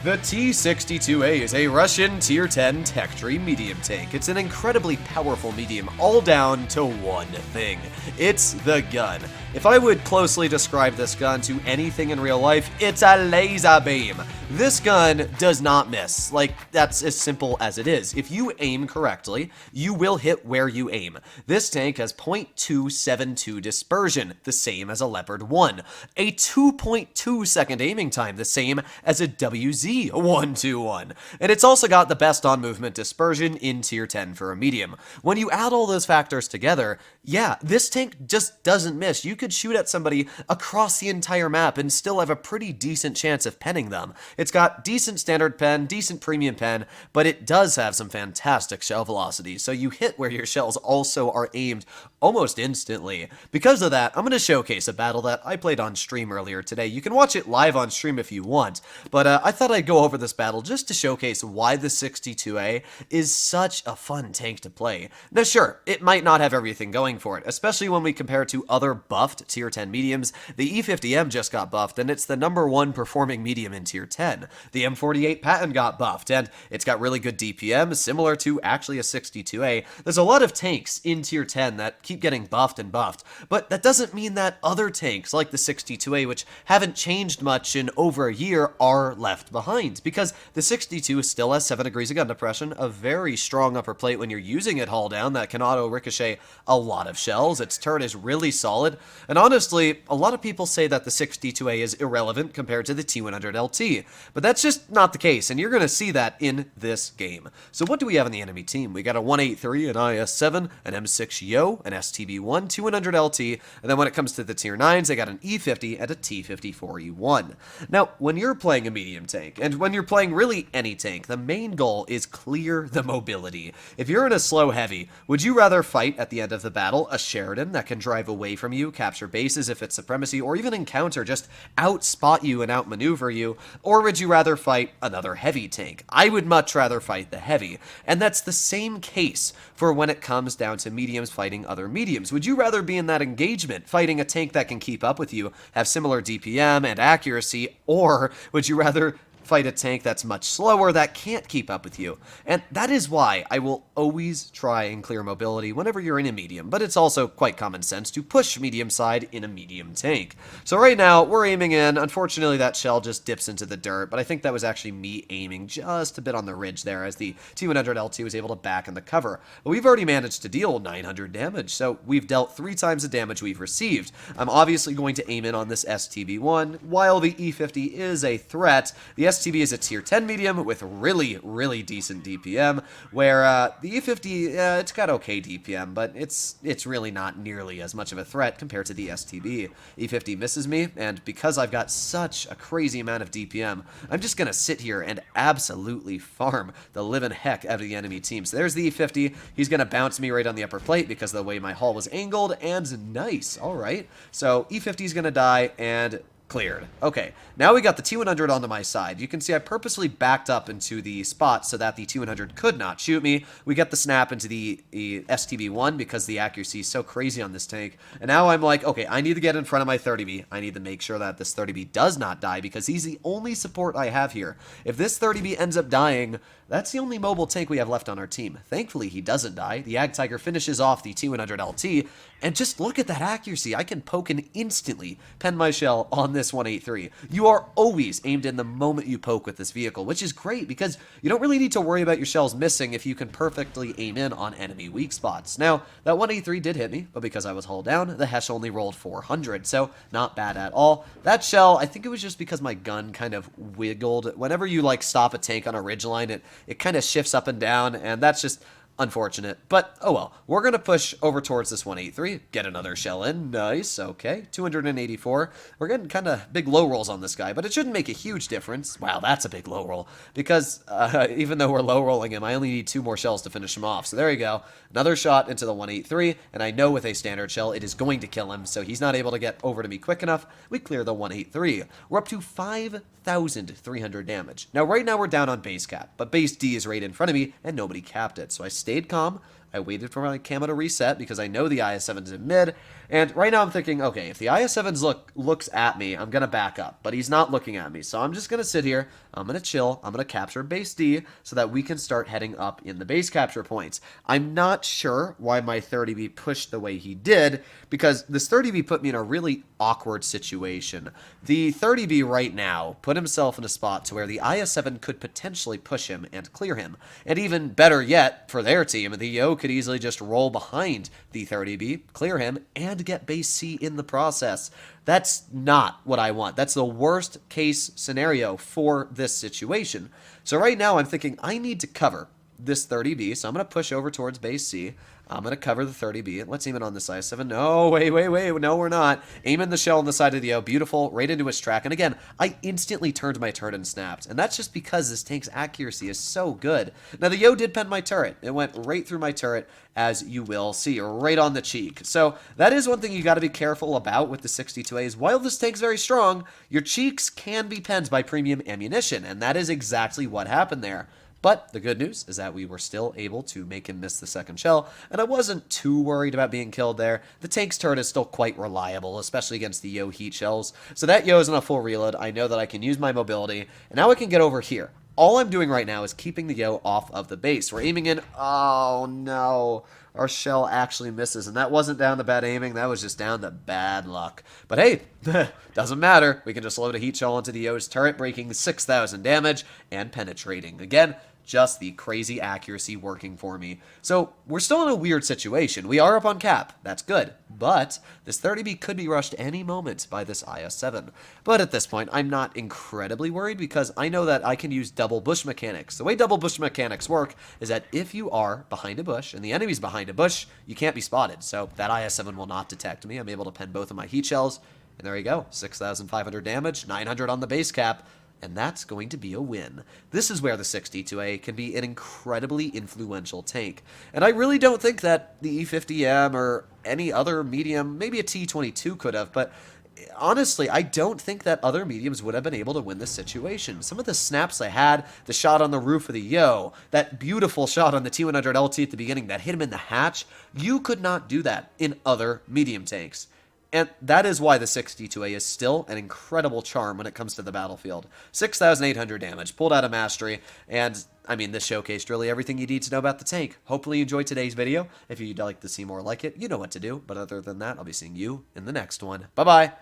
The T-62A is a Russian Tier 10 tech tree medium tank. It's an incredibly powerful medium, all down to one thing. It's the gun. If I would closely describe this gun to anything in real life, it's a laser beam. This gun does not miss. Like, that's as simple as it is. If you aim correctly, you will hit where you aim. This tank has .272 dispersion, the same as a Leopard 1. A 2.2 second aiming time, the same as a WZ-121. And it's also got the best on-movement dispersion in Tier 10 for a medium. When you add all those factors together, yeah, this tank just doesn't miss. You could shoot at somebody across the entire map and still have a pretty decent chance of penning them. It's got decent standard pen, decent premium pen, but it does have some fantastic shell velocity, so you hit where your shells also are aimed almost instantly. Because of that, I'm going to showcase a battle that I played on stream earlier today. You can watch it live on stream if you want, but I thought I'd go over this battle just to showcase why the 62A is such a fun tank to play. Now sure, it might not have everything going for it, especially when we compare it to other buffed Tier 10 mediums. The E50M just got buffed, and it's the #1 performing medium in Tier 10. The M48 Patton got buffed, and it's got really good DPM, similar to actually a 62A. There's a lot of tanks in Tier 10 that keep getting buffed and buffed, but that doesn't mean that other tanks, like the 62A, which haven't changed much in over a year, are left behind, because the 62 still has 7 degrees of gun depression, a very strong upper plate when you're using it hull down that can auto-ricochet a lot of shells. Its turret is really solid, and honestly, a lot of people say that the 62A is irrelevant compared to the T100 LT, but that's just not the case, and you're going to see that in this game. So what do we have on the enemy team? We got a 183, an IS-7, an M6 Yo, an STB-1, T100 LT, and then when it comes to the Tier 9s, they got an E50 and a T54E1. Now, when you're playing a medium tank, and when you're playing really any tank, the main goal is clear the mobility. If you're in a slow heavy, would you rather fight at the end of the battle a Sheridan that can drive away from you, capture bases if it's supremacy, or even encounter, just outspot you and outmaneuver you, or would you rather fight another heavy tank? I would much rather fight the heavy, and that's the same case for when it comes down to mediums fighting other mediums. Would you rather be in that engagement fighting a tank that can keep up with you, have similar DPM and accuracy, or would you rather fight a tank that's much slower that can't keep up with you? And that is why I will always try and clear mobility whenever you're in a medium, but it's also quite common sense to push medium side in a medium tank. So right now, we're aiming in. Unfortunately, that shell just dips into the dirt, but I think that was actually me aiming just a bit on the ridge there as the T100 LT was able to back in the cover. But we've already managed to deal 900 damage, so we've dealt 3 times the damage we've received. I'm obviously going to aim in on this STB-1. While the E50 is a threat, the STB is a Tier 10 medium with really, really decent DPM, where the E50, it's got okay DPM, but it's really not nearly as much of a threat compared to the STB. E50 misses me, and because I've got such a crazy amount of DPM, I'm just going to sit here and absolutely farm the living heck out of the enemy team. So there's the E50. He's going to bounce me right on the upper plate because of the way my hull was angled, and nice. All right. So E50 is going to die, and cleared. Okay, now we got the T100 onto my side. You can see I purposely backed up into the spot so that the T100 could not shoot me. We get the snap into the STB-1 because the accuracy is so crazy on this tank. And now I'm like, okay, I need to get in front of my 30B. I need to make sure that this 30B does not die because he's the only support I have here. If this 30B ends up dying, that's the only mobile tank we have left on our team. Thankfully, he doesn't die. The Ag Tiger finishes off the T100 LT, and just look at that accuracy. I can poke and instantly pen my shell on this 183. You are always aimed in the moment you poke with this vehicle, which is great because you don't really need to worry about your shells missing if you can perfectly aim in on enemy weak spots. Now, that 183 did hit me, but because I was hull down, the Hesh only rolled 400, so not bad at all. That shell, I think it was just because my gun kind of wiggled. Whenever you like stop a tank on a ridgeline, it kind of shifts up and down, and that's just unfortunate, but oh well. We're going to push over towards this 183, get another shell in, nice, okay, 284. We're getting kind of big low rolls on this guy, but it shouldn't make a huge difference. Wow, that's a big low roll, because even though we're low rolling him, I only need 2 more shells to finish him off, so there you go. Another shot into the 183, and I know with a standard shell, it is going to kill him, so he's not able to get over to me quick enough. We clear the 183. We're up to 5,300 damage. Now, right now, we're down on base cap, but base D is right in front of me, and nobody capped it, so I stayed calm. I waited for my camo to reset because I know the IS-7's in mid. And right now I'm thinking, okay, if the IS-7's looks at me, I'm going to back up. But he's not looking at me. So I'm just going to sit here. I'm going to chill. I'm going to capture base D so that we can start heading up in the base capture points. I'm not sure why my 30B pushed the way he did, because this 30B put me in a really awkward situation. The 30B right now put himself in a spot to where the IS-7 could potentially push him and clear him. And even better yet, for their team, the Yo could easily just roll behind the 30B, clear him, and get base C in the process. That's not what I want. That's the worst case scenario for this situation. So right now I'm thinking I need to cover this 30B, so I'm going to push over towards base C. I'm going to cover the 30B. Let's aim it on this IS-7. No, wait. No, we're not. Aiming the shell on the side of the Yo. Beautiful. Right into his track. And again, I instantly turned my turret and snapped. And that's just because this tank's accuracy is so good. Now, the Yo did pen my turret. It went right through my turret, as you will see, right on the cheek. So that is one thing you got to be careful about with the 62As. While this tank's very strong, your cheeks can be penned by premium ammunition. And that is exactly what happened there. But the good news is that we were still able to make him miss the second shell, and I wasn't too worried about being killed there. The tank's turret is still quite reliable, especially against the Yo heat shells. So that Yo is on a full reload. I know that I can use my mobility, and now I can get over here. All I'm doing right now is keeping the Yo off of the base. We're aiming in. Oh, no. Our shell actually misses, and that wasn't down to bad aiming. That was just down to bad luck. But hey, doesn't matter. We can just load a heat shell onto the Yo's turret, breaking 6,000 damage and penetrating. Again, just the crazy accuracy working for me. So we're still in a weird situation. We are up on cap. That's good. But this 30B could be rushed any moment by this IS-7. But at this point, I'm not incredibly worried because I know that I can use double bush mechanics. The way double bush mechanics work is that if you are behind a bush and the enemy's behind a bush, you can't be spotted. So that IS-7 will not detect me. I'm able to pen both of my heat shells. And there you go. 6,500 damage, 900 on the base cap. And that's going to be a win. This is where the 62A can be an incredibly influential tank. And I really don't think that the E50M or any other medium, maybe a T22 could have, but honestly, I don't think that other mediums would have been able to win this situation. Some of the snaps I had, the shot on the roof of the Yo, that beautiful shot on the T100 LT at the beginning that hit him in the hatch, you could not do that in other medium tanks. And that is why the 62A is still an incredible charm when it comes to the battlefield. 6,800 damage, pulled out of mastery, and I mean, this showcased really everything you need to know about the tank. Hopefully you enjoyed today's video. If you'd like to see more like it, you know what to do. But other than that, I'll be seeing you in the next one. Bye-bye!